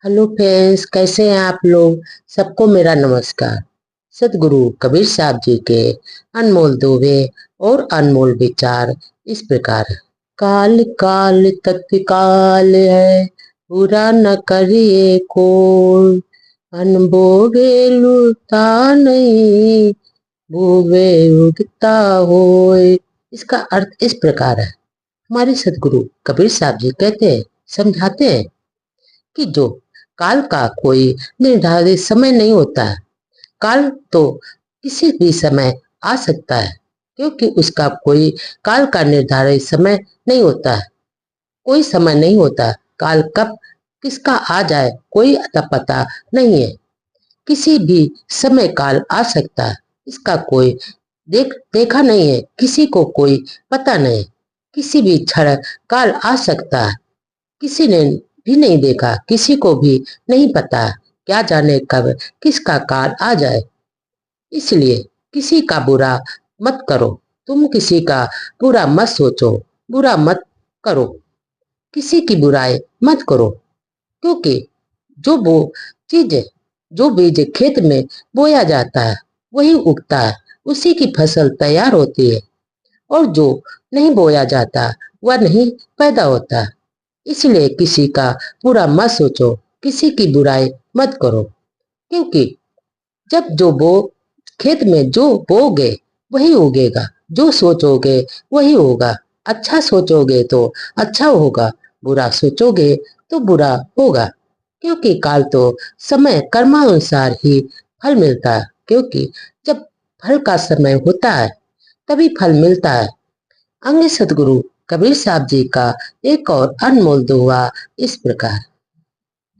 Hello friends, कैसे हैं आप लोग। सबको मेरा नमस्कार। सतगुरु कबीर साहब जी के अनमोल दोहे और अनमोल विचार इस प्रकार है। काल काल तत्काल है, बुरा न करिए कोई। अनबोगे लुटा नहीं, भूवे उगता होए। इसका अर्थ इस प्रकार है। हमारे सतगुरु कबीर साहब जी कहते हैं, समझाते हैं कि जो काल का कोई निर्धारित समय नहीं होता है। काल तो किसी भी समय आ सकता है, क्योंकि उसका कोई काल का निर्धारित समय नहीं होता है। कोई समय नहीं होता। काल कब किसका आ जाए कोई अता पता नहीं है। किसी भी समय काल आ सकता है। इसका कोई देखा नहीं है, किसी को कोई पता नहीं। किसी भी क्षण काल आ सकता है। किसी ने भी नहीं देखा, किसी को भी नहीं पता। क्या जाने कब किसका काल आ जाए। इसलिए किसी का बुरा मत करो। तुम किसी का बुरा मत सोचो, बुरा मत करो। किसी की बुराई मत करो, क्योंकि जो वो चीज जो बीज खेत में बोया जाता है वही उगता है, उसी की फसल तैयार होती है। और जो नहीं बोया जाता वह नहीं पैदा होता। इसलिए किसी का बुरा मत सोचो, किसी की बुराई मत करो, क्योंकि जब जो बो खेत में जो बोगे वही उगेगा। जो सोचोगे वही होगा। अच्छा सोचोगे तो अच्छा होगा, बुरा सोचोगे तो बुरा होगा। क्योंकि काल तो समय कर्मानुसार ही फल मिलता है। क्योंकि जब फल का समय होता है तभी फल मिलता है। अंग सतगुरु कबीर साहब जी का एक और अनमोल दोहा इस प्रकार।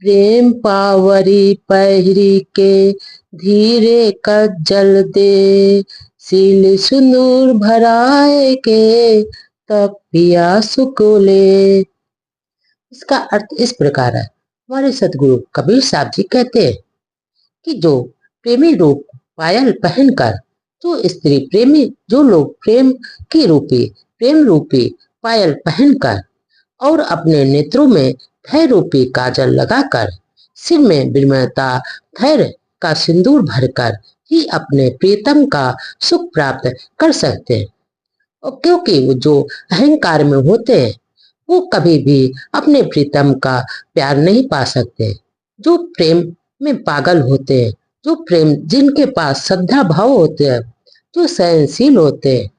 प्रेम पावरी पहरी के, धीरे कज्जल दे। सील सिंदूर भराए के, तब पिया सुख ले। इसका अर्थ इस प्रकार है। हमारे सतगुरु कबीर साहब जी कहते हैं कि जो प्रेमी रूप पायल पहनकर, जो लोग प्रेम रूपी पायल पहनकर और अपने नेत्रों में धैर्य रूपी काजल लगाकर, सिर में विनम्रता धैर्य का सिंदूर भरकर ही अपने प्रीतम का सुख प्राप्त कर सकते हैं। और क्योंकि वो जो अहंकार में होते हैं वो कभी भी अपने प्रीतम का प्यार नहीं पा सकते। जो प्रेम में पागल होते हैं, जो प्रेम जिनके पास श्रद्धा भाव होते हैं, जो सहनशील होते हैं,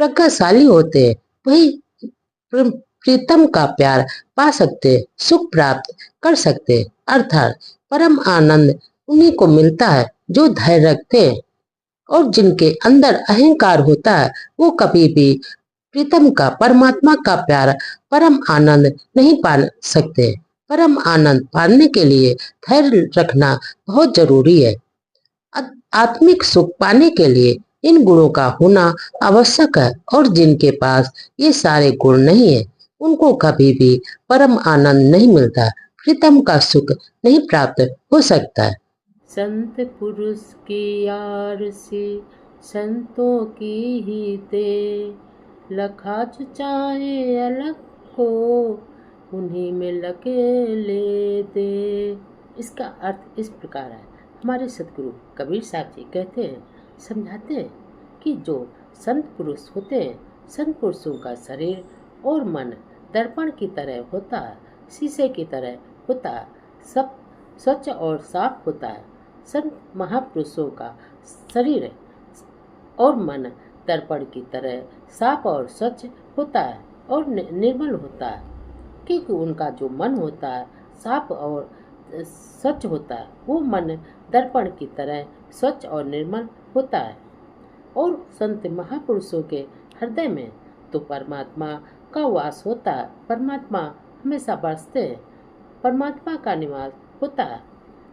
प्रज्ञाशाली होते हैं, वही प्रीतम का प्यार पा सकते, सुख प्राप्त कर सकते। अर्थात परम आनंद उन्हीं को मिलता है जो धैर्य रखते हैं। और जिनके अंदर अहंकार होता है वो कभी भी प्रीतम का, परमात्मा का प्यार, परम आनंद नहीं पा सकते। परम आनंद पाने के लिए धैर्य रखना बहुत जरूरी है। आत्मिक सुख पाने के लिए इन गुणों का होना आवश्यक है। और जिनके पास ये सारे गुण नहीं है उनको कभी भी परम आनंद नहीं मिलता, प्रीतम का सुख नहीं प्राप्त हो सकता है। संत पुरुष की यार से संतों की ही ते, लखा चाहे अलग को उन्हीं में लगे ले दे। इसका अर्थ इस प्रकार है। हमारे सतगुरु कबीर साहब जी कहते हैं, समझाते हैं कि जो संत पुरुष होते हैं, संत पुरुषों का शरीर और मन दर्पण की तरह होता है, शीशे की तरह होता है, सब स्वच्छ और साफ होता है। संत महापुरुषों का शरीर और मन दर्पण की तरह साफ और स्वच्छ होता है और निर्मल होता है। क्योंकि उनका जो मन होता है साफ और स्वच्छ होता है, वो मन दर्पण की तरह स्वच्छ और निर्मल होता है। और संत महापुरुषों के हृदय में तो परमात्मा का वास होता है। परमात्मा हमेशा बरसते हैं, परमात्मा का निवास होता है।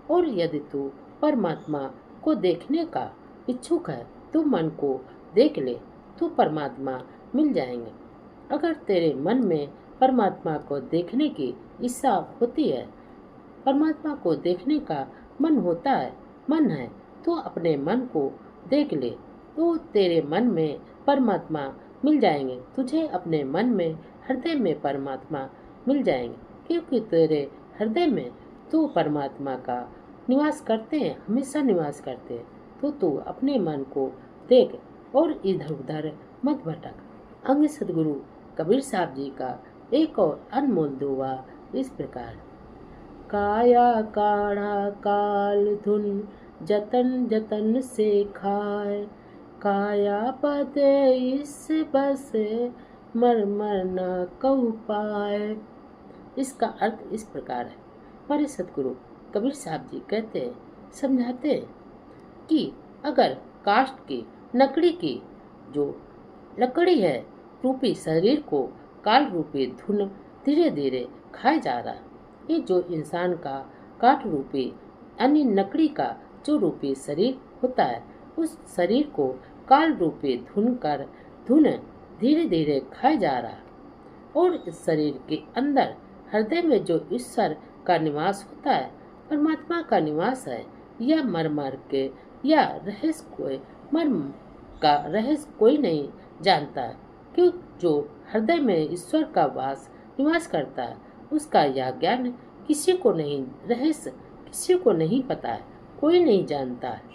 और यदि तू परमात्मा को देखने का इच्छुक है तो मन को देख ले, तो परमात्मा मिल जाएंगे। अगर तेरे मन में परमात्मा को देखने की इच्छा होती है, परमात्मा को देखने का मन है, तो अपने मन को देख ले, तो तेरे मन में परमात्मा मिल जाएंगे। तुझे अपने मन में, हृदय में परमात्मा मिल जाएंगे। क्योंकि तेरे हृदय में तो परमात्मा का निवास करते हैं, हमेशा निवास करते हैं। तो तू अपने मन को देख और इधर उधर मत भटक। अंग सदगुरु कबीर साहब जी का एक और अनमोल दुआ इस प्रकार। काया काढ़ा काल धुन जतन जतन से खाए, काया पद इस बस मर मर न कहु पाए। इसका अर्थ इस प्रकार है। हमारे सतगुरु कबीर साहब जी कहते हैं, समझाते हैं कि अगर काष्ठ की लकड़ी की जो लकड़ी है रूपी शरीर को काल रूपी धुन धीरे धीरे खाए जा रहा है, ये जो इंसान का काठ रूपी अन्य लकड़ी का जो रूपी शरीर होता है, उस शरीर को काल रूपी धुन धीरे धीरे खाए जा रहा है। और इस शरीर के अंदर हृदय में जो ईश्वर का निवास होता है, परमात्मा का निवास है, यह मर के या रहस्य कोई मर्म का रहस्य कोई नहीं जानता है। क्यों जो हृदय में ईश्वर का निवास करता है, उसका यह ज्ञान किसी को नहीं, रहस्य किसी को नहीं पता है, कोई नहीं जानता है।